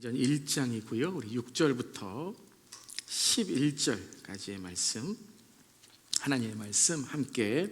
전 1장이고요. 우리 6절부터 11절까지의 말씀, 하나님의 말씀 함께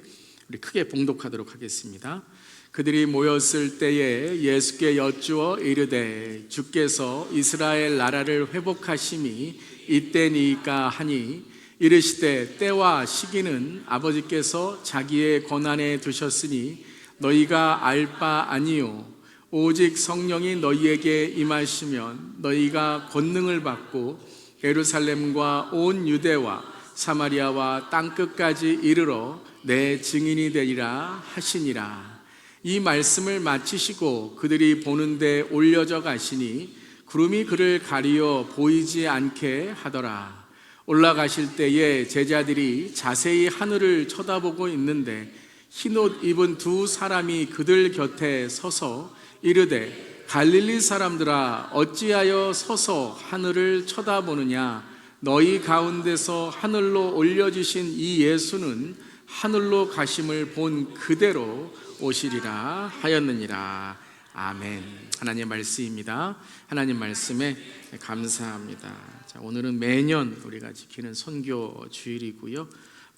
우리 크게 봉독하도록 하겠습니다. 그들이 모였을 때에 예수께 여쭈어 이르되 주께서 이스라엘 나라를 회복하심이 이때니까 하니 이르시되 때와 시기는 아버지께서 자기의 권한에 두셨으니 너희가 알 바 아니요 오직 성령이 너희에게 임하시면 너희가 권능을 받고 예루살렘과 온 유대와 사마리아와 땅끝까지 이르러 내 증인이 되리라 하시니라. 이 말씀을 마치시고 그들이 보는데 올려져 가시니 구름이 그를 가리어 보이지 않게 하더라. 올라가실 때에 제자들이 자세히 하늘을 쳐다보고 있는데 흰옷 입은 두 사람이 그들 곁에 서서 이르되 갈릴리 사람들아 어찌하여 서서 하늘을 쳐다보느냐. 너희 가운데서 하늘로 올려주신 이 예수는 하늘로 가심을 본 그대로 오시리라 하였느니라. 아멘. 하나님의 말씀입니다. 하나님 말씀에 감사합니다. 자, 오늘은 매년 우리가 지키는 선교 주일이고요.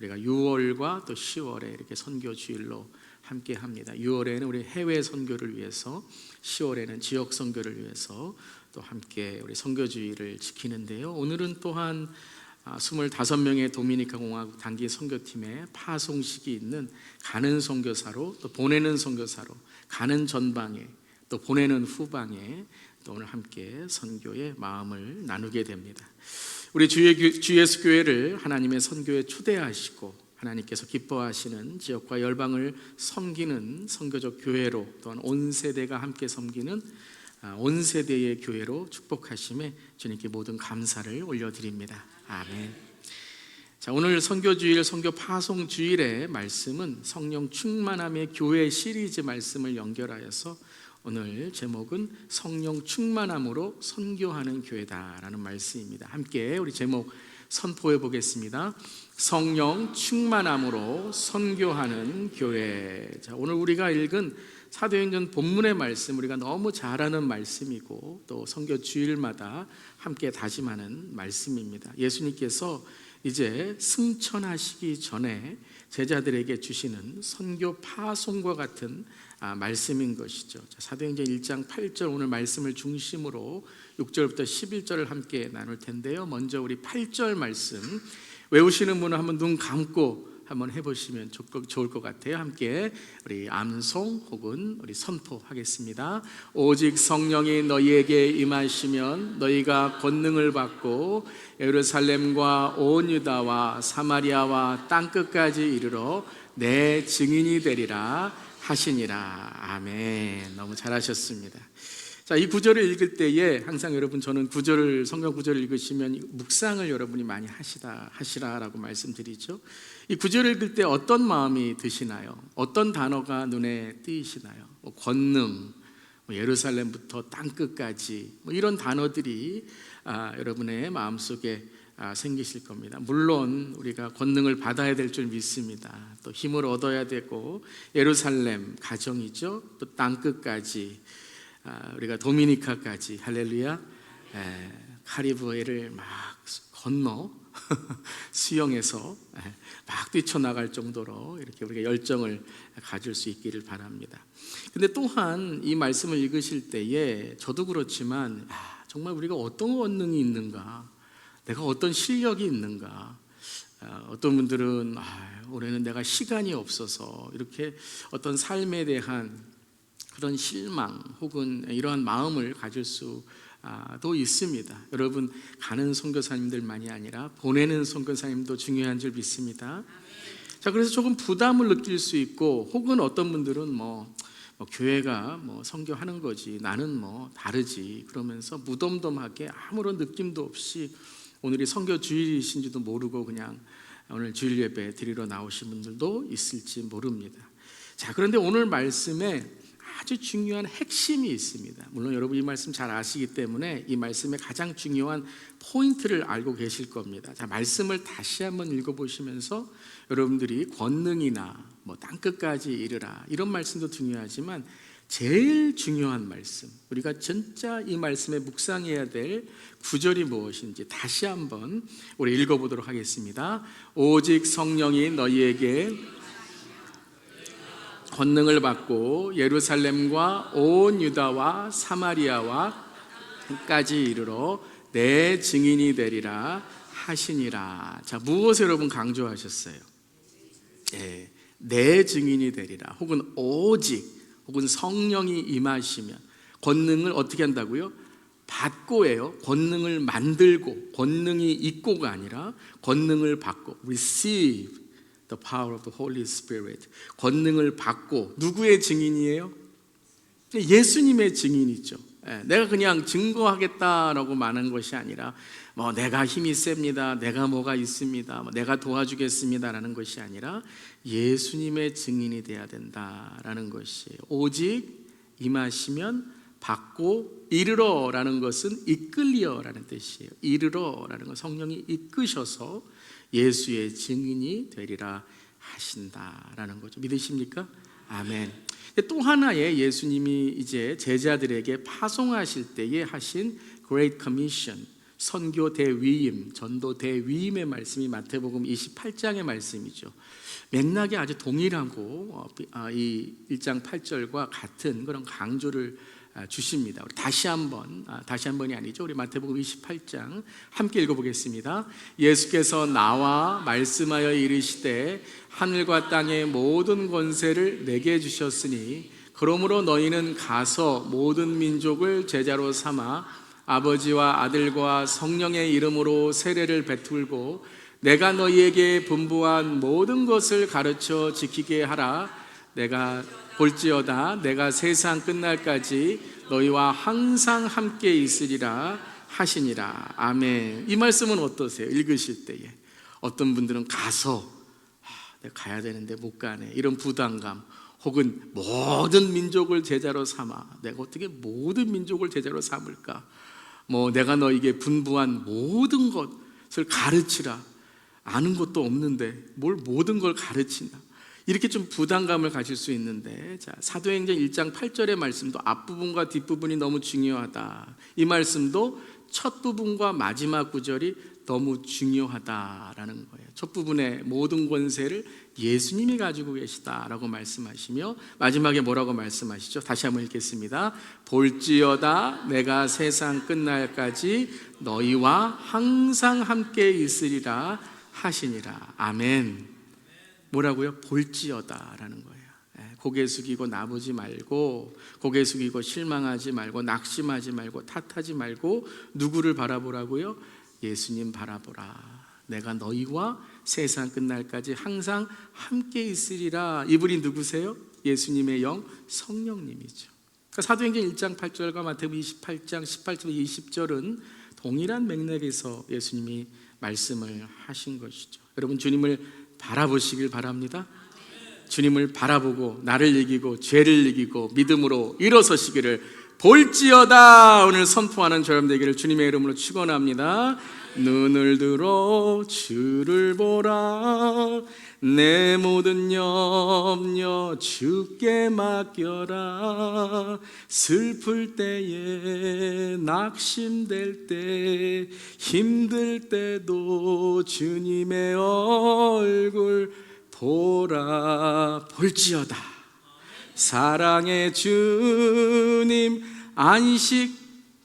우리가 6월과 또 10월에 이렇게 선교 주일로 함께 합니다. 6월에는 우리 해외 선교를 위해서, 10월에는 지역 선교를 위해서 또 함께 우리 선교주의를 지키는데요. 오늘은 또한 25명의 도미니카 공화국 단기 선교팀의 파송식이 있는 가는 선교사로, 또 보내는 선교사로, 가는 전방에 또 보내는 후방에 또 오늘 함께 선교의 마음을 나누게 됩니다. 우리 주 예수 교회를 하나님의 선교에 초대하시고 하나님께서 기뻐하시는 지역과 열방을 섬기는 선교적 교회로, 또한 온 세대가 함께 섬기는 온 세대의 교회로 축복하심에 주님께 모든 감사를 올려드립니다. 아멘. 자, 오늘 선교주일, 선교 파송 주일의 말씀은 성령 충만함의 교회 시리즈 말씀을 연결하여서 오늘 제목은 성령 충만함으로 선교하는 교회다라는 말씀입니다. 함께 우리 제목 선포해 보겠습니다. 성령 충만함으로 선교하는 교회. 자, 오늘 우리가 읽은 사도행전 본문의 말씀, 우리가 너무 잘 아는 말씀이고 또 선교 주일마다 함께 다짐하는 말씀입니다. 예수님께서 이제 승천하시기 전에 제자들에게 주시는 선교 파송과 같은 말씀인 것이죠. 자, 사도행전 1장 8절 오늘 말씀을 중심으로 6절부터 11절을 함께 나눌 텐데요. 먼저 우리 8절 말씀 외우시는 분은 한번 눈 감고 한번 해보시면 좋을 것 같아요. 함께 우리 암송 혹은 우리 선포하겠습니다. 오직 성령이 너희에게 임하시면 너희가 권능을 받고 예루살렘과 온 유다와 사마리아와 땅끝까지 이르러 내 증인이 되리라 하시니라. 아멘. 너무 잘하셨습니다. 자, 이 구절을 읽을 때에 항상 여러분, 저는 성경 구절을 읽으시면 묵상을 여러분이 많이 하시라라고 말씀드리죠. 이 구절을 읽을 때 어떤 마음이 드시나요? 어떤 단어가 눈에 띄시나요? 권능, 예루살렘부터 땅끝까지 이런 단어들이 여러분의 마음속에 생기실 겁니다. 물론 우리가 권능을 받아야 될 줄 믿습니다. 또 힘을 얻어야 되고 예루살렘 가정이죠. 또 땅끝까지 우리가 도미니카까지 할렐루야, 카리브해를 막 건너 수영해서 막 뛰쳐나갈 정도로 이렇게 우리가 열정을 가질 수 있기를 바랍니다. 근데 또한 이 말씀을 읽으실 때에 저도 그렇지만 정말 우리가 어떤 권능이 있는가, 내가 어떤 실력이 있는가. 어떤 분들은 올해는 내가 시간이 없어서 이렇게 어떤 삶에 대한 그런 실망 혹은 이러한 마음을 가질 수도 있습니다. 여러분, 가는 선교사님들만이 아니라 보내는 선교사님도 중요한 줄 믿습니다. 자, 그래서 조금 부담을 느낄 수 있고, 혹은 어떤 분들은 교회가 선교하는 거지, 나는 다르지, 그러면서 무덤덤하게 아무런 느낌도 없이 오늘이 선교 주일이신지도 모르고 그냥 오늘 주일 예배 드리러 나오신 분들도 있을지 모릅니다. 자, 그런데 오늘 말씀에 아주 중요한 핵심이 있습니다. 물론 여러분 이 말씀 잘 아시기 때문에 이 말씀의 가장 중요한 포인트를 알고 계실 겁니다. 자, 말씀을 다시 한번 읽어보시면서 여러분들이 권능이나 땅끝까지 이르라 이런 말씀도 중요하지만 제일 중요한 말씀, 우리가 진짜 이 말씀에 묵상해야 될 구절이 무엇인지 다시 한번 우리 읽어보도록 하겠습니다. 오직 성령이 너희에게 권능을 받고 예루살렘과 온 유다와 사마리아와 까지 이르러 내 증인이 되리라 하시니라. 자, 무엇을 여러분 강조하셨어요? 네, 내 증인이 되리라, 혹은 오직, 혹은 성령이 임하시면, 권능을 어떻게 한다고요? 받고예요. 권능을 만들고, 권능이 있고가 아니라 권능을 받고, receive the power of the Holy Spirit. 권능을 받고, 누구의 증인이에요? 예수님의 증인이죠. 내가 그냥 증거하겠다라고 말하는 것이 아니라 내가 힘이 셉니다, 내가 뭐가 있습니다, 내가 도와주겠습니다라는 것이 아니라 예수님의 증인이 돼야 된다라는 것이에요. 오직 임하시면 받고, 이르러라는 것은 이끌리어라는 뜻이에요. 이르러라는 건 성령이 이끄셔서 예수의 증인이 되리라 하신다라는 거죠. 믿으십니까? 아멘. 또 하나의 예수님이 이제 제자들에게 파송하실 때에 하신 Great Commission, 선교 대위임, 전도 대위임의 말씀이 마태복음 28장의 말씀이죠. 맥락이 아주 동일하고 이 1장 8절과 같은 그런 강조를 주십니다. 우리 다시 한번이 아니죠. 우리 마태복음 28장 함께 읽어보겠습니다. 예수께서 나와 말씀하여 이르시되 하늘과 땅의 모든 권세를 내게 주셨으니 그러므로 너희는 가서 모든 민족을 제자로 삼아 아버지와 아들과 성령의 이름으로 세례를 베풀고 내가 너희에게 분부한 모든 것을 가르쳐 지키게 하라. 내가 볼지어다 내가 세상 끝날까지 너희와 항상 함께 있으리라 하시니라. 아멘. 이 말씀은 어떠세요? 읽으실 때에 어떤 분들은 가서 내가 가야 되는데 못 가네, 이런 부담감, 혹은 모든 민족을 제자로 삼아, 내가 어떻게 모든 민족을 제자로 삼을까, 내가 너에게 분부한 모든 것을 가르치라, 아는 것도 없는데 뭘 모든 걸 가르치나, 이렇게 좀 부담감을 가질 수 있는데, 자, 사도행전 1장 8절의 말씀도 앞부분과 뒷부분이 너무 중요하다, 이 말씀도 첫 부분과 마지막 구절이 너무 중요하다라는 거예요. 첫 부분에 모든 권세를 예수님이 가지고 계시다라고 말씀하시며 마지막에 뭐라고 말씀하시죠? 다시 한번 읽겠습니다. 볼지어다 내가 세상 끝날까지 너희와 항상 함께 있으리라 하시니라. 아멘. 뭐라고요? 볼지어다라는 거예요. 고개 숙이고 나보지 말고, 고개 숙이고 실망하지 말고, 낙심하지 말고, 탓하지 말고, 누구를 바라보라고요? 예수님 바라보라. 내가 너희와 세상 끝날까지 항상 함께 있으리라. 이분이 누구세요? 예수님의 영 성령님이죠. 그러니까 사도행전 1장 8절과 마태복음 28장 18절 20절은 동일한 맥락에서 예수님이 말씀을 하신 것이죠. 여러분, 주님을 바라보시길 바랍니다. 주님을 바라보고 나를 이기고 죄를 이기고 믿음으로 일어서시기를 볼지어다 오늘 선포하는 저렴 되기를 주님의 이름으로 축원합니다. 눈을 들어 주를 보라. 내 모든 염려 주께 맡겨라. 슬플 때에 낙심될 때 힘들 때도 주님의 얼굴 보라. 볼지어다 사랑의 주님 안식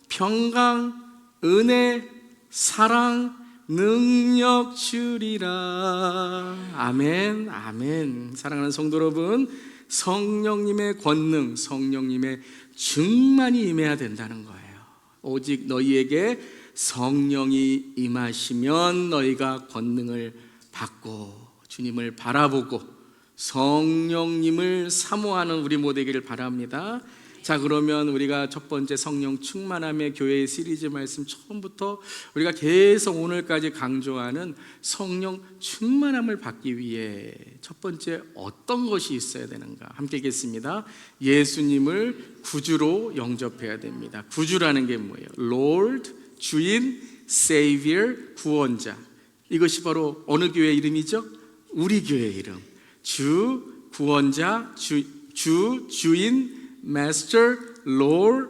평강 은혜 사랑 능력 주리라. 아멘. 아멘. 사랑하는 성도 여러분, 성령님의 권능, 성령님의 충만이 임해야 된다는 거예요. 오직 너희에게 성령이 임하시면 너희가 권능을 받고 주님을 바라보고 성령님을 사모하는 우리 모두 되기를 바랍니다. 자, 그러면 우리가 첫 번째 성령 충만함의 교회의 시리즈 말씀 처음부터 우리가 계속 오늘까지 강조하는 성령 충만함을 받기 위해 첫 번째 어떤 것이 있어야 되는가 함께 읽겠습니다. 예수님을 구주로 영접해야 됩니다. 구주라는 게 뭐예요? Lord, 주인, Savior, 구원자. 이것이 바로 어느 교회 이름이죠? 우리 교회 이름. 주, 구원자, 주인, Master, Lord,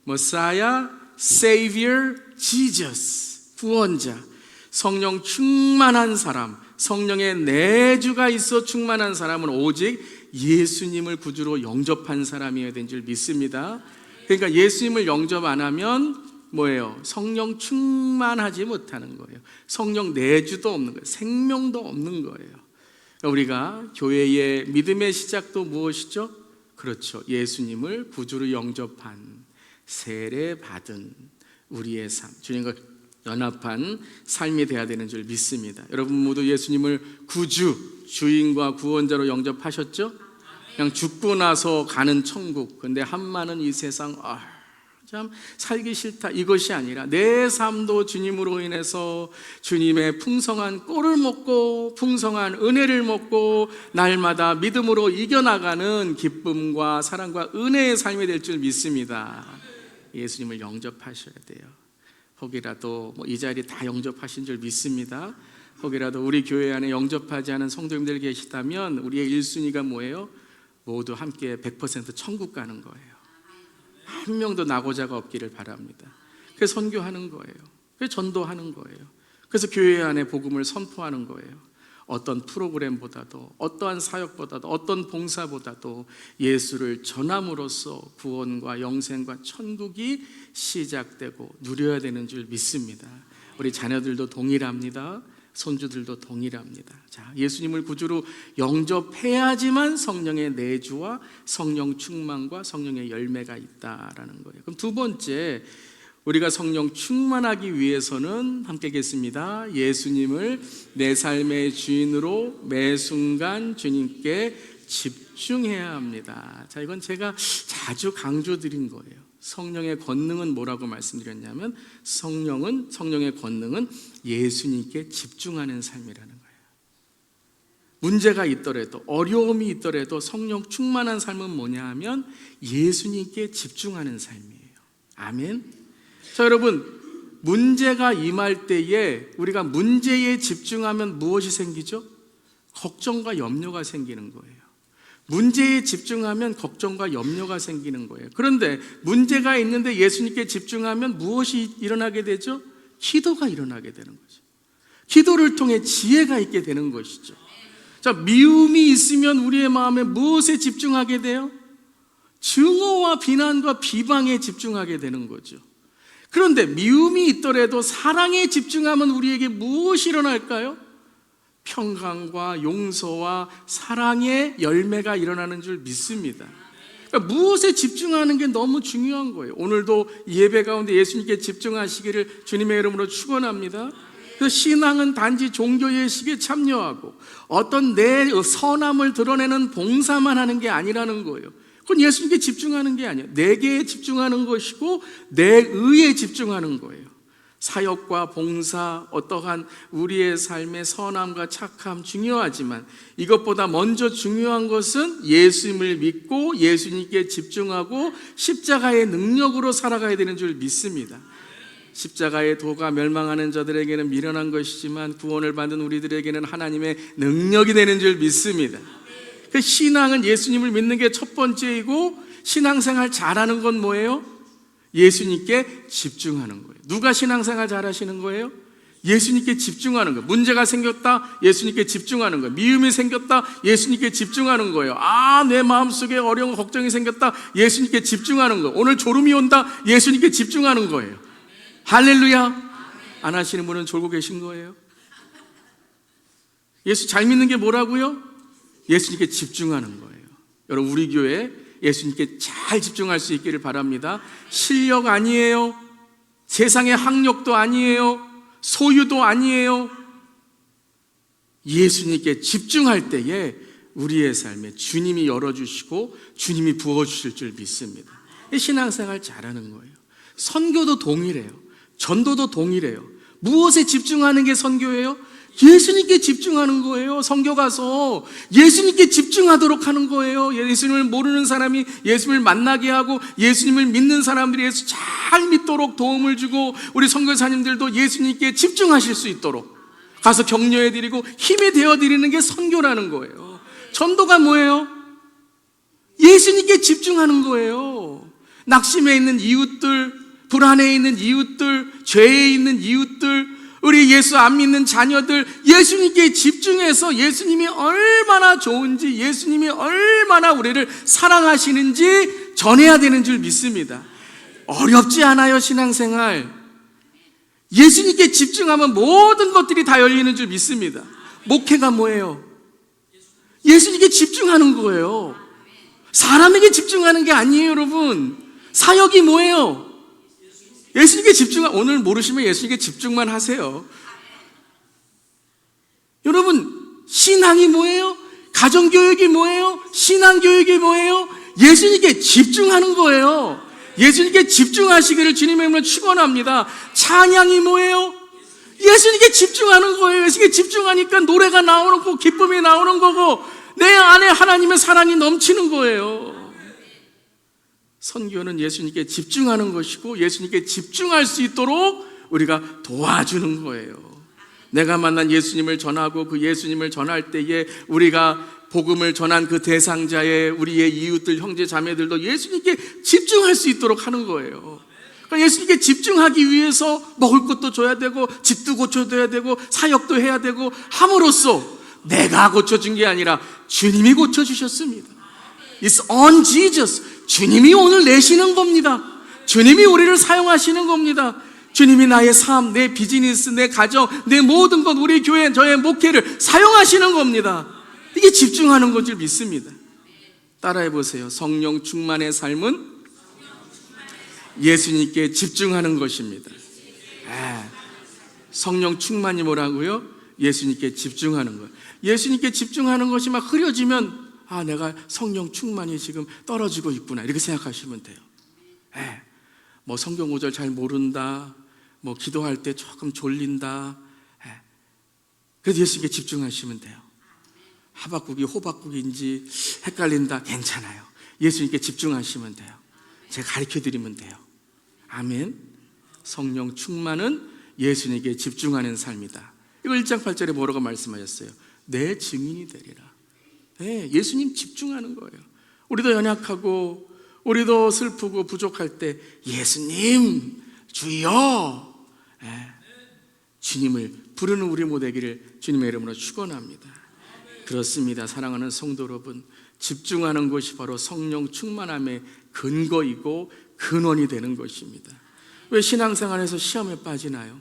Messiah, Savior, Jesus. 구원자. 성령 충만한 사람, 성령의 내주가 있어 충만한 사람은 오직 예수님을 구주로 영접한 사람이어야 되는 줄 믿습니다. 그러니까 예수님을 영접 안 하면 뭐예요? 성령 충만하지 못하는 거예요. 성령 내주도 없는 거예요. 생명도 없는 거예요. 우리가 교회의 믿음의 시작도 무엇이죠? 그렇죠. 예수님을 구주로 영접한, 세례받은 우리의 삶, 주님과 연합한 삶이 되어야 되는 줄 믿습니다. 여러분 모두 예수님을 구주, 주인과 구원자로 영접하셨죠? 그냥 죽고 나서 가는 천국. 근데 한많은 이 세상 참 살기 싫다, 이것이 아니라 내 삶도 주님으로 인해서 주님의 풍성한 꼴을 먹고 풍성한 은혜를 먹고 날마다 믿음으로 이겨나가는 기쁨과 사랑과 은혜의 삶이 될 줄 믿습니다. 예수님을 영접하셔야 돼요. 혹이라도 이 자리 다 영접하신 줄 믿습니다. 혹이라도 우리 교회 안에 영접하지 않은 성도님들 계시다면 우리의 1순위가 뭐예요? 모두 함께 100% 천국 가는 거예요. 한 명도 나고자가 없기를 바랍니다. 그래서 선교하는 거예요. 그래서 전도하는 거예요. 그래서 교회 안에 복음을 선포하는 거예요. 어떤 프로그램보다도, 어떠한 사역보다도, 어떤 봉사보다도 예수를 전함으로써 구원과 영생과 천국이 시작되고 누려야 되는 줄 믿습니다. 우리 자녀들도 동일합니다. 손주들도 동일합니다. 자, 예수님을 구주로 영접해야지만 성령의 내주와 성령 충만과 성령의 열매가 있다라는 거예요. 그럼 두 번째, 우리가 성령 충만하기 위해서는 함께 읽겠습니다. 예수님을 내 삶의 주인으로 매 순간 주님께 집중해야 합니다. 자, 이건 제가 자주 강조드린 거예요. 성령의 권능은 뭐라고 말씀드렸냐면 성령의 권능은 예수님께 집중하는 삶이라는 거예요. 문제가 있더라도 어려움이 있더라도 성령 충만한 삶은 뭐냐 하면 예수님께 집중하는 삶이에요. 아멘. 자, 여러분, 문제가 임할 때에 우리가 문제에 집중하면 무엇이 생기죠? 걱정과 염려가 생기는 거예요. 문제에 집중하면 걱정과 염려가 생기는 거예요. 그런데 문제가 있는데 예수님께 집중하면 무엇이 일어나게 되죠? 기도가 일어나게 되는 거죠. 기도를 통해 지혜가 있게 되는 것이죠. 자, 미움이 있으면 우리의 마음에 무엇에 집중하게 돼요? 증오와 비난과 비방에 집중하게 되는 거죠. 그런데 미움이 있더라도 사랑에 집중하면 우리에게 무엇이 일어날까요? 평강과 용서와 사랑의 열매가 일어나는 줄 믿습니다. 그러니까 무엇에 집중하는 게 너무 중요한 거예요. 오늘도 예배 가운데 예수님께 집중하시기를 주님의 이름으로 축원합니다. 그 신앙은 단지 종교예식에 참여하고 어떤 내 선함을 드러내는 봉사만 하는 게 아니라는 거예요. 그건 예수님께 집중하는 게 아니에요. 내게 집중하는 것이고 내 의에 집중하는 거예요. 사역과 봉사, 어떠한 우리의 삶의 선함과 착함 중요하지만 이것보다 먼저 중요한 것은 예수님을 믿고 예수님께 집중하고 십자가의 능력으로 살아가야 되는 줄 믿습니다. 십자가의 도가 멸망하는 자들에게는 미련한 것이지만 구원을 받은 우리들에게는 하나님의 능력이 되는 줄 믿습니다. 그 신앙은 예수님을 믿는 게 첫 번째이고 신앙생활 잘하는 건 뭐예요? 예수님께 집중하는 거예요. 누가 신앙생활 잘하시는 거예요? 예수님께 집중하는 거예요. 문제가 생겼다, 예수님께 집중하는 거예요. 미움이 생겼다, 예수님께 집중하는 거예요. 내 마음속에 어려운 걱정이 생겼다, 예수님께 집중하는 거예요. 오늘 졸음이 온다, 예수님께 집중하는 거예요. 할렐루야. 안 하시는 분은 졸고 계신 거예요. 예수 잘 믿는 게 뭐라고요? 예수님께 집중하는 거예요. 여러분, 우리 교회 예수님께 잘 집중할 수 있기를 바랍니다. 실력 아니에요. 세상의 학력도 아니에요. 소유도 아니에요. 예수님께 집중할 때에 우리의 삶에 주님이 열어주시고 주님이 부어주실 줄 믿습니다. 신앙생활 잘하는 거예요. 선교도 동일해요. 전도도 동일해요. 무엇에 집중하는 게 선교예요? 예수님께 집중하는 거예요. 선교 가서 예수님께 집중하도록 하는 거예요. 예수님을 모르는 사람이 예수님을 만나게 하고 예수님을 믿는 사람들이 예수 잘 믿도록 도움을 주고 우리 선교사님들도 예수님께 집중하실 수 있도록 가서 격려해드리고 힘이 되어드리는 게 선교라는 거예요. 전도가 뭐예요? 예수님께 집중하는 거예요. 낙심해 있는 이웃들, 불안해 있는 이웃들, 죄에 있는 이웃들, 우리 예수 안 믿는 자녀들, 예수님께 집중해서 예수님이 얼마나 좋은지, 예수님이 얼마나 우리를 사랑하시는지 전해야 되는 줄 믿습니다. 어렵지 않아요, 신앙생활. 예수님께 집중하면 모든 것들이 다 열리는 줄 믿습니다. 목회가 뭐예요? 예수님께 집중하는 거예요. 사람에게 집중하는 게 아니에요, 여러분. 사역이 뭐예요? 예수님께 오늘 모르시면 예수님께 집중만 하세요. 여러분, 신앙이 뭐예요? 가정교육이 뭐예요? 신앙교육이 뭐예요? 예수님께 집중하는 거예요. 예수님께 집중하시기를 주님의 이름으로 축원합니다. 찬양이 뭐예요? 예수님께 집중하는 거예요. 예수님께 집중하니까 노래가 나오는 거고 기쁨이 나오는 거고 내 안에 하나님의 사랑이 넘치는 거예요. 선교는 예수님께 집중하는 것이고 예수님께 집중할 수 있도록 우리가 도와주는 거예요. 내가 만난 예수님을 전하고 그 예수님을 전할 때에 우리가 복음을 전한 그 대상자의 우리의 이웃들, 형제, 자매들도 예수님께 집중할 수 있도록 하는 거예요. 그러니까 예수님께 집중하기 위해서 먹을 것도 줘야 되고 집도 고쳐줘야 되고 사역도 해야 되고 함으로써 내가 고쳐준 게 아니라 주님이 고쳐주셨습니다. It's on Jesus. 주님이 오늘 내시는 겁니다. 주님이 우리를 사용하시는 겁니다. 주님이 나의 삶, 내 비즈니스, 내 가정, 내 모든 것, 우리 교회, 저의 목회를 사용하시는 겁니다. 이게 집중하는 것 줄 믿습니다. 따라해 보세요. 성령 충만의 삶은 예수님께 집중하는 것입니다. 성령 충만이 뭐라고요? 예수님께 집중하는 것. 예수님께 집중하는 것이 막 흐려지면 내가 성령 충만이 지금 떨어지고 있구나 이렇게 생각하시면 돼요. 뭐 성경 구절 잘 모른다, 뭐 기도할 때 조금 졸린다. 그래도 예수님께 집중하시면 돼요. 하박국이 호박국인지 헷갈린다, 괜찮아요. 예수님께 집중하시면 돼요. 제가 가르쳐드리면 돼요. 아멘. 성령 충만은 예수님께 집중하는 삶이다. 이거 1장 8절에 뭐라고 말씀하셨어요? 내 증인이 되리라. 네, 예수님 집중하는 거예요. 우리도 연약하고 우리도 슬프고 부족할 때 예수님 주여, 주님을 부르는 우리 모두에게 주님의 이름으로 축원합니다. 그렇습니다. 사랑하는 성도 여러분, 집중하는 것이 바로 성령 충만함의 근거이고 근원이 되는 것입니다. 왜 신앙생활에서 시험에 빠지나요?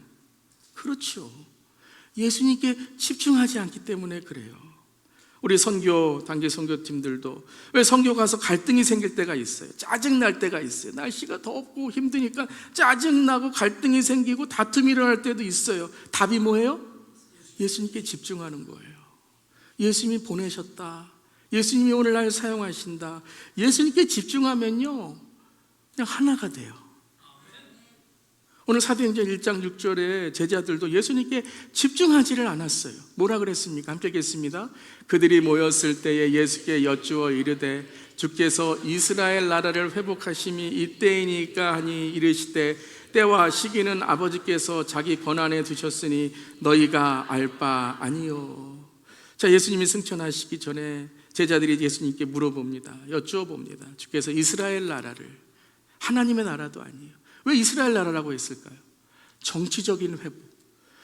그렇죠. 예수님께 집중하지 않기 때문에 그래요. 우리 단기 선교팀들도 왜 선교 가서 갈등이 생길 때가 있어요. 짜증날 때가 있어요. 날씨가 덥고 힘드니까 짜증나고 갈등이 생기고 다툼이 일어날 때도 있어요. 답이 뭐예요? 예수님께 집중하는 거예요. 예수님이 보내셨다. 예수님이 오늘 날 사용하신다. 예수님께 집중하면요 그냥 하나가 돼요. 오늘 사도행전 1장 6절에 제자들도 예수님께 집중하지를 않았어요. 뭐라 그랬습니까? 함께 읽겠습니다. 그들이 모였을 때에 예수께 여쭈어 이르되 주께서 이스라엘 나라를 회복하심이 이때이니까 하니 이르시되 때와 시기는 아버지께서 자기 권한에 두셨으니 너희가 알 바 아니요. 자, 예수님이 승천하시기 전에 제자들이 예수님께 물어봅니다. 여쭈어 봅니다. 주께서 이스라엘 나라를, 하나님의 나라도 아니에요. 왜 이스라엘 나라라고 했을까요? 정치적인 회복,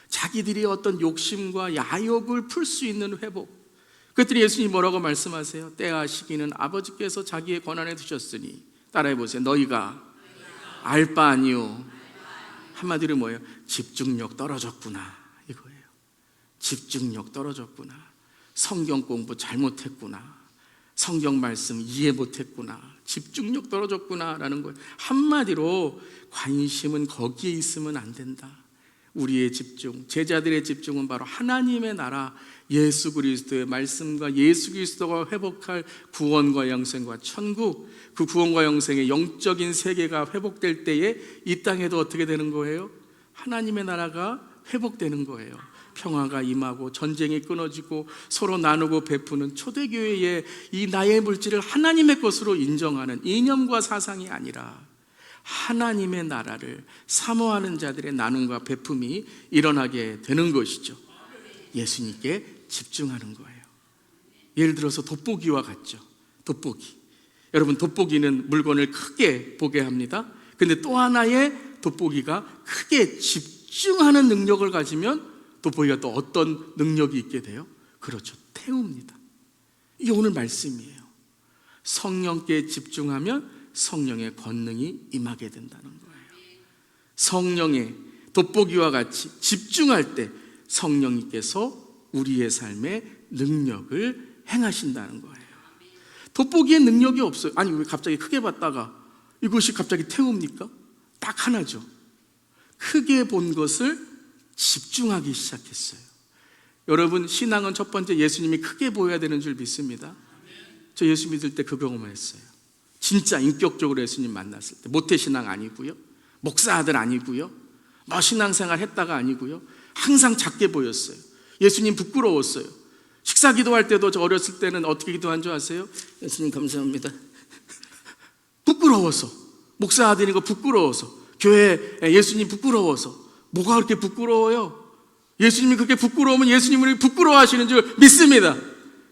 자기들이 어떤 욕심과 야욕을 풀 수 있는 회복. 그랬더니 예수님이 뭐라고 말씀하세요? 때와 시기는 아버지께서 자기의 권한에 두셨으니, 따라해보세요. 너희가 알 바 아니요. 한마디로 뭐예요? 집중력 떨어졌구나 이거예요. 집중력 떨어졌구나. 성경 공부 잘못했구나. 성경 말씀 이해 못했구나. 집중력 떨어졌구나 라는 거예요. 한마디로 관심은 거기에 있으면 안 된다. 우리의 집중, 제자들의 집중은 바로 하나님의 나라, 예수 그리스도의 말씀과 예수 그리스도가 회복할 구원과 영생과 천국, 그 구원과 영생의 영적인 세계가 회복될 때에 이 땅에도 어떻게 되는 거예요? 하나님의 나라가 회복되는 거예요. 평화가 임하고 전쟁이 끊어지고 서로 나누고 베푸는 초대교회의 이 나의 물질을 하나님의 것으로 인정하는 이념과 사상이 아니라 하나님의 나라를 사모하는 자들의 나눔과 베품이 일어나게 되는 것이죠. 예수님께 집중하는 거예요. 예를 들어서 돋보기와 같죠. 돋보기. 여러분, 돋보기는 물건을 크게 보게 합니다. 근데 또 하나의 돋보기가 크게 집중하는 능력을 가지면 돋보기가 또 어떤 능력이 있게 돼요? 그렇죠, 태웁니다. 이게 오늘 말씀이에요. 성령께 집중하면 성령의 권능이 임하게 된다는 거예요. 성령의 돋보기와 같이 집중할 때 성령님께서 우리의 삶에 능력을 행하신다는 거예요. 돋보기에 능력이 없어요. 아니, 왜 갑자기 크게 봤다가 이것이 갑자기 태웁니까? 딱 하나죠. 크게 본 것을 집중하기 시작했어요. 여러분, 신앙은 첫 번째 예수님이 크게 보여야 되는 줄 믿습니다. 저 예수 믿을 때 그 경험을 했어요. 진짜 인격적으로 예수님 만났을 때. 모태신앙 아니고요, 목사 아들 아니고요, 뭐 신앙생활 했다가 아니고요, 항상 작게 보였어요. 예수님 부끄러웠어요. 식사 기도할 때도 저 어렸을 때는 어떻게 기도한 줄 아세요? 예수님 감사합니다. 부끄러워서. 목사 아들이고 부끄러워서. 교회 예수님 부끄러워서. 뭐가 그렇게 부끄러워요? 예수님이 그렇게 부끄러우면 예수님을 부끄러워하시는 줄 믿습니다.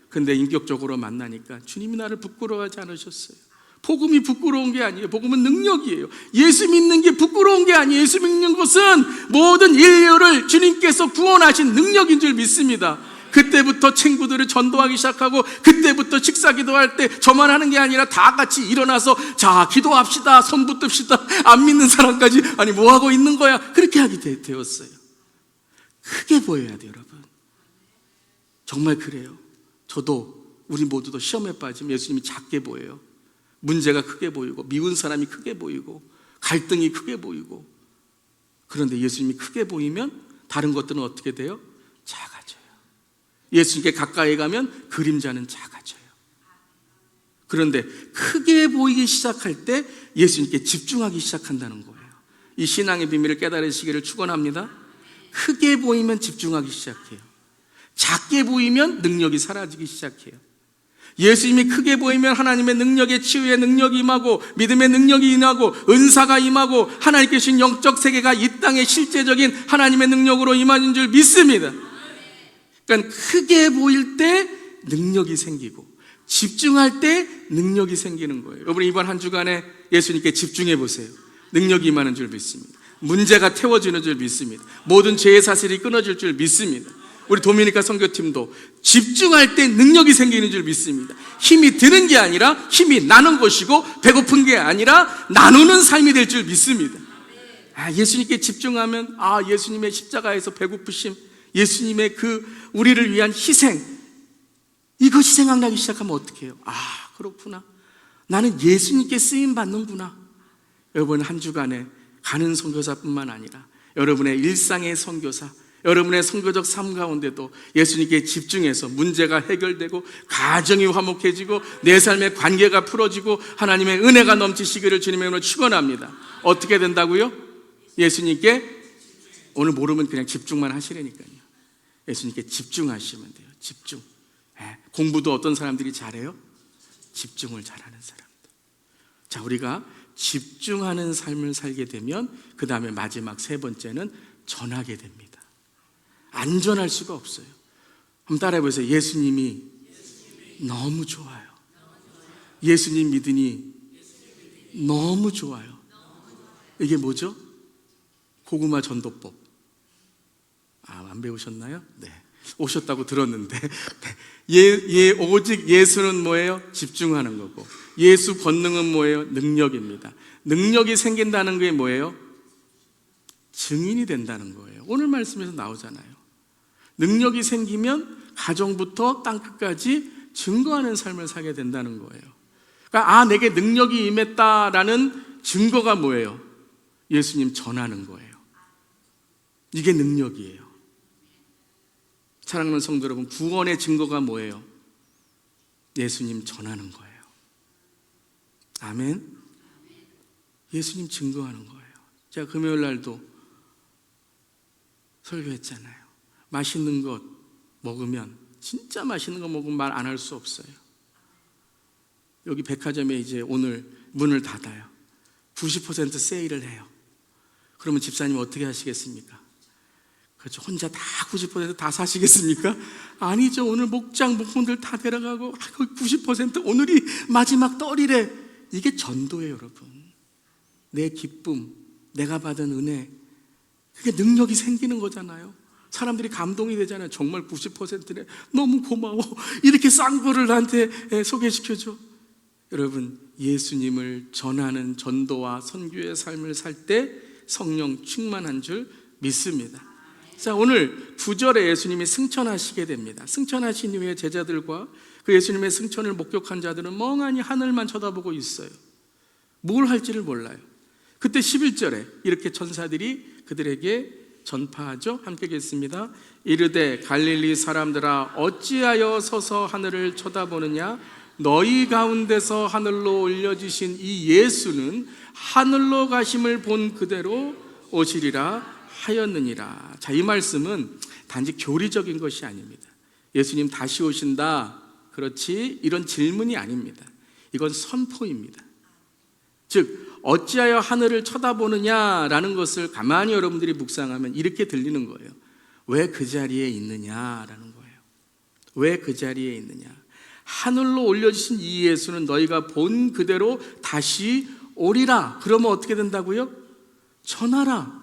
근데 인격적으로 만나니까 주님이 나를 부끄러워하지 않으셨어요. 복음이 부끄러운 게 아니에요. 복음은 능력이에요. 예수 믿는 게 부끄러운 게 아니에요. 예수 믿는 것은 모든 인류를 주님께서 구원하신 능력인 줄 믿습니다. 그때부터 친구들을 전도하기 시작하고, 그때부터 식사 기도할 때 저만 하는 게 아니라 다 같이 일어나서 자 기도합시다, 손 붙듭시다. 안 믿는 사람까지 아니 뭐 하고 있는 거야, 그렇게 하게 되었어요. 크게 보여야 돼요, 여러분. 정말 그래요. 저도, 우리 모두도 시험에 빠지면 예수님이 작게 보여요. 문제가 크게 보이고, 미운 사람이 크게 보이고, 갈등이 크게 보이고. 그런데 예수님이 크게 보이면 다른 것들은 어떻게 돼요? 작아져요. 예수님께 가까이 가면 그림자는 작아져요. 그런데 크게 보이기 시작할 때 예수님께 집중하기 시작한다는 거예요. 이 신앙의 비밀을 깨달으시기를 축원합니다. 크게 보이면 집중하기 시작해요. 작게 보이면 능력이 사라지기 시작해요. 예수님이 크게 보이면 하나님의 능력의 치유의 능력이 임하고, 믿음의 능력이 임하고, 은사가 임하고, 하나님께 주신 영적 세계가 이 땅에 실제적인 하나님의 능력으로 임하는 줄 믿습니다. 그러니까 크게 보일 때 능력이 생기고, 집중할 때 능력이 생기는 거예요. 여러분, 이번 한 주간에 예수님께 집중해 보세요. 능력이 임하는 줄 믿습니다. 문제가 태워지는 줄 믿습니다. 모든 죄의 사슬이 끊어질 줄 믿습니다. 우리 도미니카 선교팀도 집중할 때 능력이 생기는 줄 믿습니다. 힘이 드는 게 아니라 힘이 나는 것이고, 배고픈 게 아니라 나누는 삶이 될 줄 믿습니다. 예수님께 집중하면 예수님의 십자가에서 배고프심, 예수님의 그 우리를 위한 희생, 이것이 생각나기 시작하면 어떻게 해요? 그렇구나, 나는 예수님께 쓰임 받는구나. 여러분, 한 주간에 가는 선교사뿐만 아니라 여러분의 일상의 선교사, 여러분의 선교적 삶 가운데도 예수님께 집중해서 문제가 해결되고, 가정이 화목해지고, 내 삶의 관계가 풀어지고, 하나님의 은혜가 넘치시기를 주님의 이름으로 축원합니다. 어떻게 된다고요? 예수님께, 오늘 모르면 그냥 집중만 하시라니까요. 예수님께 집중하시면 돼요. 집중. 공부도 어떤 사람들이 잘해요? 집중을 잘하는 사람들. 자, 우리가 집중하는 삶을 살게 되면 그 다음에 마지막 세 번째는 전하게 됩니다. 안 전할 수가 없어요. 한번 따라해 보세요. 예수님이 너무 좋아요. 예수님 믿으니 너무 좋아요. 이게 뭐죠? 고구마 전도법. 안 배우셨나요? 네, 오셨다고 들었는데 오직 예수는 뭐예요? 집중하는 거고, 예수 권능은 뭐예요? 능력입니다. 능력이 생긴다는 게 뭐예요? 증인이 된다는 거예요. 오늘 말씀에서 나오잖아요. 능력이 생기면 가정부터 땅끝까지 증거하는 삶을 살게 된다는 거예요. 그러니까 내게 능력이 임했다라는 증거가 뭐예요? 예수님 전하는 거예요. 이게 능력이에요. 사랑하는 성도 여러분, 구원의 증거가 뭐예요? 예수님 전하는 거예요. 아멘. 예수님 증거하는 거예요. 제가 금요일 날도 설교했잖아요. 맛있는 것 먹으면, 진짜 맛있는 거 먹으면 말 안 할 수 없어요. 여기 백화점에 이제 오늘 문을 닫아요. 90% 세일을 해요. 그러면 집사님 어떻게 하시겠습니까? 그렇죠. 혼자 다 90% 사시겠습니까? 아니죠. 오늘 목장들 다 데려가고 90% 오늘이 마지막 떨이래. 이게 전도예요, 여러분. 내 기쁨, 내가 받은 은혜, 그게 능력이 생기는 거잖아요. 사람들이 감동이 되잖아요. 정말 90%네. 너무 고마워. 이렇게 싼 거를 나한테 소개시켜줘. 여러분, 예수님을 전하는 전도와 선교의 삶을 살 때 성령 충만한 줄 믿습니다. 자, 오늘 9절에 예수님이 승천하시게 됩니다. 승천하신 이후에 제자들과 그 예수님의 승천을 목격한 자들은 멍하니 하늘만 쳐다보고 있어요. 뭘 할지를 몰라요. 그때 11절에 이렇게 천사들이 그들에게 전파하죠. 함께 읽겠습니다. 이르되 갈릴리 사람들아 어찌하여 서서 하늘을 쳐다보느냐? 너희 가운데서 하늘로 올려지신 이 예수는 하늘로 가심을 본 그대로 오시리라 하였느니라. 자, 이 말씀은 단지 교리적인 것이 아닙니다. 예수님 다시 오신다, 그렇지, 이런 질문이 아닙니다. 이건 선포입니다. 즉 어찌하여 하늘을 쳐다보느냐라는 것을 가만히 여러분들이 묵상하면 이렇게 들리는 거예요. 왜 그 자리에 있느냐라는 거예요. 왜 그 자리에 있느냐? 하늘로 올려주신 이 예수는 너희가 본 그대로 다시 오리라. 그러면 어떻게 된다고요? 전하라.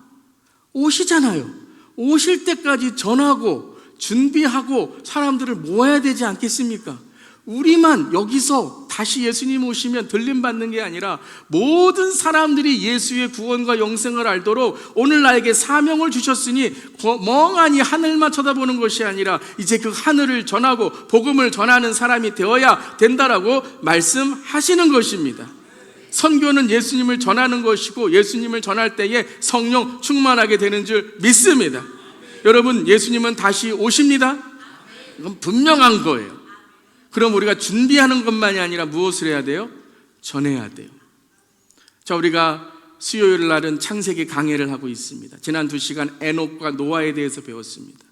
오시잖아요. 오실 때까지 전하고 준비하고 사람들을 모아야 되지 않겠습니까? 우리만 여기서 다시 예수님 오시면 들림받는 게 아니라 모든 사람들이 예수의 구원과 영생을 알도록 오늘 나에게 사명을 주셨으니 멍하니 하늘만 쳐다보는 것이 아니라 이제 그 하늘을 전하고 복음을 전하는 사람이 되어야 된다라고 말씀하시는 것입니다. 선교는 예수님을 전하는 것이고 예수님을 전할 때에 성령 충만하게 되는 줄 믿습니다. 여러분, 예수님은 다시 오십니다. 이건 분명한 거예요. 그럼 우리가 준비하는 것만이 아니라 무엇을 해야 돼요? 전해야 돼요. 자, 우리가 수요일 날은 창세기 강해를 하고 있습니다. 지난 2시간 에녹과 노아에 대해서 배웠습니다.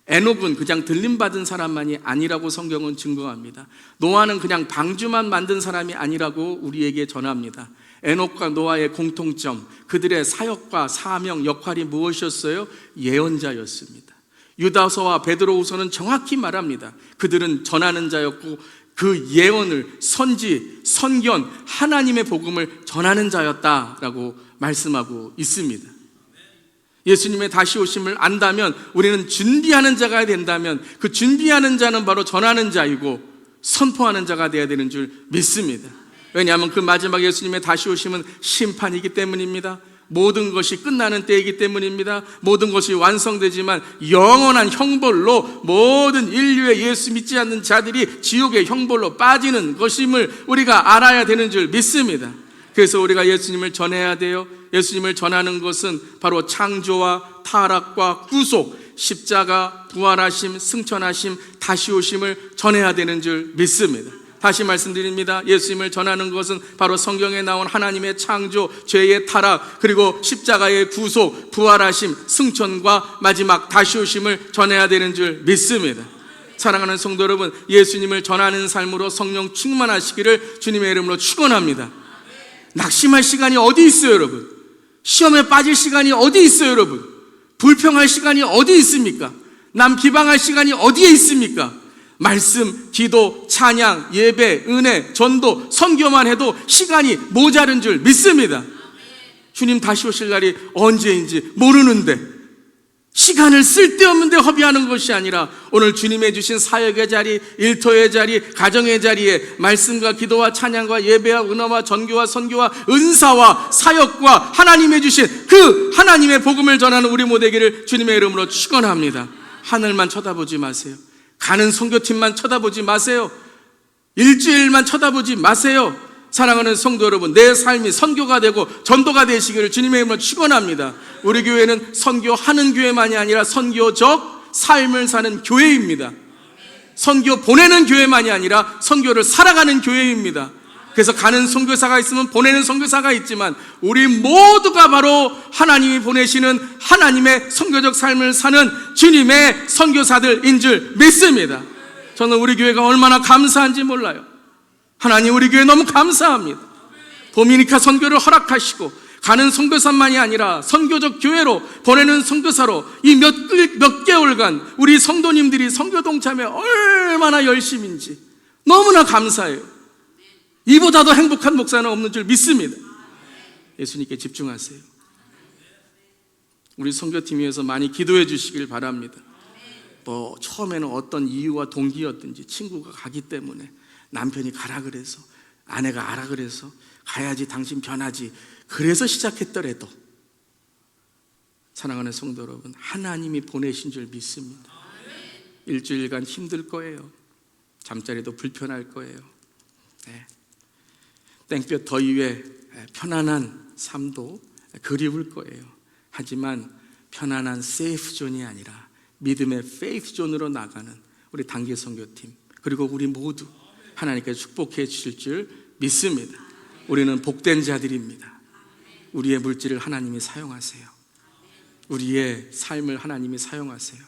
에녹은 그냥 들림받은 사람만이 아니라고 성경은 증거합니다. 노아는 그냥 방주만 만든 사람이 아니라고 우리에게 전합니다. 에녹과 노아의 공통점, 그들의 사역과 사명, 역할이 무엇이었어요? 예언자였습니다. 유다서와 베드로후서는 정확히 말합니다. 그들은 전하는 자였고 그 예언을 선지, 선견, 하나님의 복음을 전하는 자였다라고 말씀하고 있습니다. 예수님의 다시 오심을 안다면, 우리는 준비하는 자가 된다면 그 준비하는 자는 바로 전하는 자이고 선포하는 자가 되어야 되는 줄 믿습니다. 왜냐하면 그 마지막 예수님의 다시 오심은 심판이기 때문입니다. 모든 것이 끝나는 때이기 때문입니다. 모든 것이 완성되지만 영원한 형벌로 모든 인류의 예수 믿지 않는 자들이 지옥의 형벌로 빠지는 것임을 우리가 알아야 되는 줄 믿습니다. 그래서 우리가 예수님을 전해야 돼요. 예수님을 전하는 것은 바로 창조와 타락과 구속, 십자가, 부활하심, 승천하심, 다시 오심을 전해야 되는 줄 믿습니다. 다시 말씀드립니다. 예수님을 전하는 것은 바로 성경에 나온 하나님의 창조, 죄의 타락, 그리고 십자가의 구속, 부활하심, 승천과 마지막 다시 오심을 전해야 되는 줄 믿습니다. 사랑하는 성도 여러분, 예수님을 전하는 삶으로 성령 충만하시기를 주님의 이름으로 축원합니다. 낙심할 시간이 어디 있어요, 여러분? 시험에 빠질 시간이 어디 있어요, 여러분? 불평할 시간이 어디 있습니까? 남 비방할 시간이 어디에 있습니까? 말씀, 기도, 찬양, 예배, 은혜, 전도, 선교만 해도 시간이 모자른 줄 믿습니다. 주님 다시 오실 날이 언제인지 모르는데 시간을 쓸데없는 데 허비하는 것이 아니라 오늘 주님의 주신 사역의 자리, 일터의 자리, 가정의 자리에 말씀과 기도와 찬양과 예배와 은혜와 전교와 선교와 은사와 사역과 하나님의 주신 그 하나님의 복음을 전하는 우리 모두에게를 주님의 이름으로 축원합니다. 하늘만 쳐다보지 마세요. 가는 선교팀만 쳐다보지 마세요. 일주일만 쳐다보지 마세요. 사랑하는 성도 여러분, 내 삶이 선교가 되고 전도가 되시기를 주님의 이름으로 축원합니다. 우리 교회는 선교하는 교회만이 아니라 선교적 삶을 사는 교회입니다. 선교 보내는 교회만이 아니라 선교를 살아가는 교회입니다. 그래서 가는 선교사가 있으면 보내는 선교사가 있지만 우리 모두가 바로 하나님이 보내시는 하나님의 선교적 삶을 사는 주님의 선교사들인 줄 믿습니다. 저는 우리 교회가 얼마나 감사한지 몰라요. 하나님, 우리 교회 너무 감사합니다. 도미니카 선교를 허락하시고 가는 선교사만이 아니라 선교적 교회로 보내는 선교사로 이 몇 개월간 우리 성도님들이 선교 동참에 얼마나 열심인지 너무나 감사해요. 이보다도 행복한 목사는 없는 줄 믿습니다. 예수님께 집중하세요. 우리 선교팀 위해서 많이 기도해 주시길 바랍니다. 뭐 처음에는 어떤 이유와 동기였든지 친구가 가기 때문에, 남편이 가라 그래서, 아내가 알아 그래서 가야지 당신 변하지, 그래서 시작했더라도 사랑하는 성도 여러분, 하나님이 보내신 줄 믿습니다. 일주일간 힘들 거예요. 잠자리도 불편할 거예요. 땡볕 더위에 편안한 삶도 그리울 거예요. 하지만 편안한 세이프 존이 아니라 믿음의 페이스 존으로 나가는 우리 단기 선교팀, 그리고 우리 모두 하나님께서 축복해 주실 줄 믿습니다. 우리는 복된 자들입니다. 우리의 물질을 하나님이 사용하세요. 우리의 삶을 하나님이 사용하세요.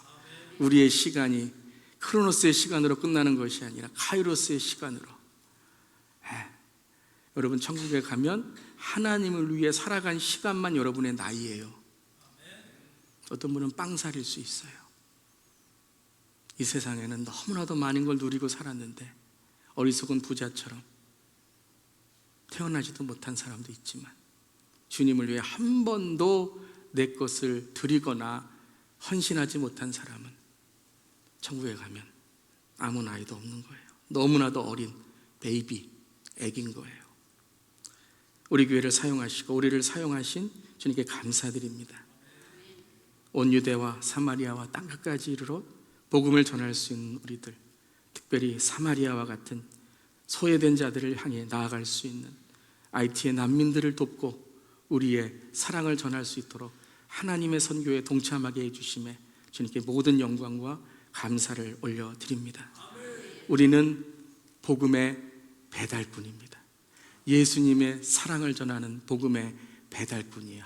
우리의 시간이 크로노스의 시간으로 끝나는 것이 아니라 카이로스의 시간으로. 여러분, 천국에 가면 하나님을 위해 살아간 시간만 여러분의 나이예요. 어떤 분은 빵살일 수 있어요. 이 세상에는 너무나도 많은 걸 누리고 살았는데 어리석은 부자처럼 태어나지도 못한 사람도 있지만, 주님을 위해 한 번도 내 것을 드리거나 헌신하지 못한 사람은 천국에 가면 아무 나이도 없는 거예요. 너무나도 어린 베이비, 애기인 거예요. 우리 교회를 사용하시고 우리를 사용하신 주님께 감사드립니다. 온 유대와 사마리아와 땅끝까지 이르러 복음을 전할 수 있는 우리들, 특별히 사마리아와 같은 소외된 자들을 향해 나아갈 수 있는 IT의 난민들을 돕고 우리의 사랑을 전할 수 있도록 하나님의 선교에 동참하게 해주심에 주님께 모든 영광과 감사를 올려드립니다. 우리는 복음의 배달꾼입니다. 예수님의 사랑을 전하는 복음의 배달꾼이에요.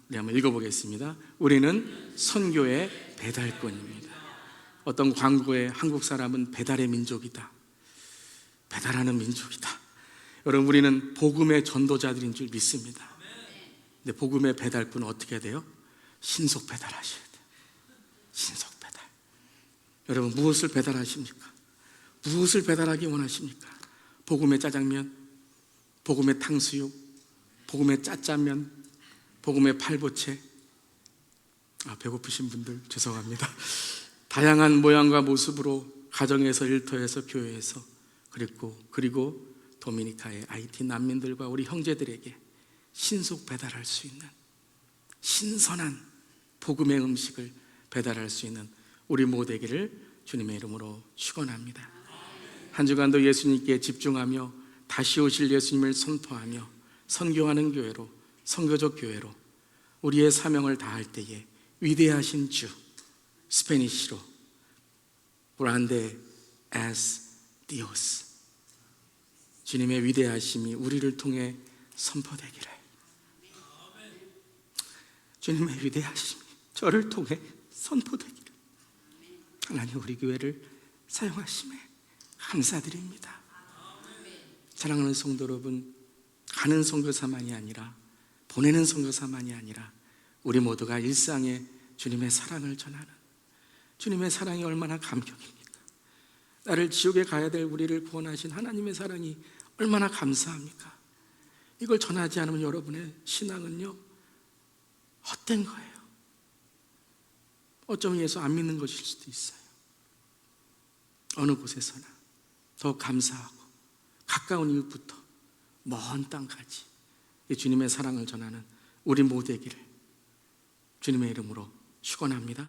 우리 한번 읽어보겠습니다. 우리는 선교의 배달꾼입니다. 어떤 광고에 한국 사람은 배달의 민족이다, 배달하는 민족이다. 여러분, 우리는 복음의 전도자들인 줄 믿습니다. 근데 복음의 배달꾼은 어떻게 해야 돼요? 신속 배달하셔야 돼요. 신속 배달. 여러분, 무엇을 배달하십니까? 무엇을 배달하기 원하십니까? 복음의 짜장면, 복음의 탕수육, 복음의 짜짜면, 복음의 팔보채. 배고프신 분들 죄송합니다. 다양한 모양과 모습으로 가정에서, 일터에서, 교회에서, 그리고 도미니카의 IT 난민들과 우리 형제들에게 신속 배달할 수 있는 신선한 복음의 음식을 배달할 수 있는 우리 모두에게를 주님의 이름으로 축원합니다. 한 주간도 예수님께 집중하며 다시 오실 예수님을 선포하며 선교하는 교회로, 선교적 교회로 우리의 사명을 다할 때에 위대하신 주, 스페니쉬로 Grande es Dios, 주님의 위대하심이 우리를 통해 선포되기를, 주님의 위대하심이 저를 통해 선포되기를 하나님 우리 교회를 사용하심에 감사드립니다. 사랑하는 성도 여러분, 가는 선교사만이 아니라, 보내는 선교사만이 아니라 우리 모두가 일상에 주님의 사랑을 전하는, 주님의 사랑이 얼마나 감격입니까? 나를 지옥에 가야 될 우리를 구원하신 하나님의 사랑이 얼마나 감사합니까? 이걸 전하지 않으면 여러분의 신앙은요, 헛된 거예요. 어쩌면 예수 안 믿는 것일 수도 있어요. 어느 곳에서나 더 감사하고 가까운 이웃부터 먼 땅까지 주님의 사랑을 전하는 우리 모두에게를 주님의 이름으로 축원합니다.